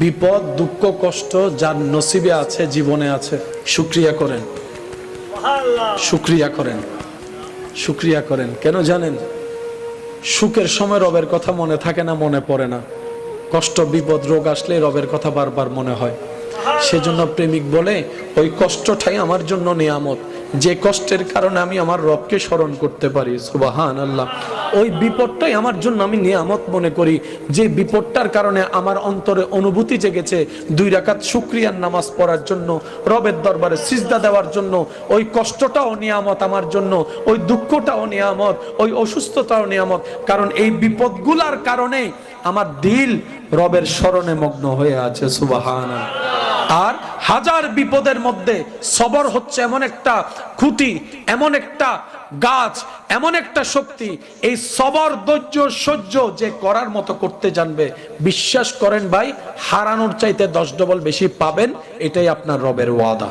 বিপদ দুঃখ কষ্ট যার নসিবে আছে, জীবনে আছে, শুকরিয়া করেন, শুকরিয়া করেন, শুকরিয়া করেন। কেন জানেন? সুখের সময় রবের কথা মনে থাকে না, মনে পড়ে না। কষ্ট বিপদ রোগ আসলে রবের কথা বারবার মনে হয়। সেজন্য প্রেমিক বলে ওই কষ্টটাই আমার জন্য নিয়ামত, যে কষ্টের কারণে আমি আমার রবকে স্মরণ করতে পারি। সুবহানাল্লাহ। ওই বিপদটাই আমার জন্য আমি নিয়ামত মনে করি, যে বিপদটার কারণে আমার অন্তরে অনুভূতি জেগেছে 2 রাকাত শুকরিয়ার নামাজ পড়ার জন্য, রবের দরবারে সিজদা দেওয়ার জন্য। ওই কষ্টটাও নিয়ামত আমার জন্য, ওই দুঃখটাও নিয়ামত, ওই অসুস্থতাও নিয়ামত। কারণ এই বিপদগুলার কারণে আমার দিল রবের স্মরণে মগ্ন হয়ে আছে। সুবহানাল্লাহ। আর হাজার বিপদের মধ্যে সবর হচ্ছে এমন একটা খুঁটি, এমন একটা গাছ, এমন একটা শক্তি। এই সবর ধৈর্য সহ্য যে করার মতো করতে জানবে, বিশ্বাস করেন ভাই, হারানোর চাইতে 10 ডবল বেশি পাবেন। এটাই আপনার রবের ওয়াদা।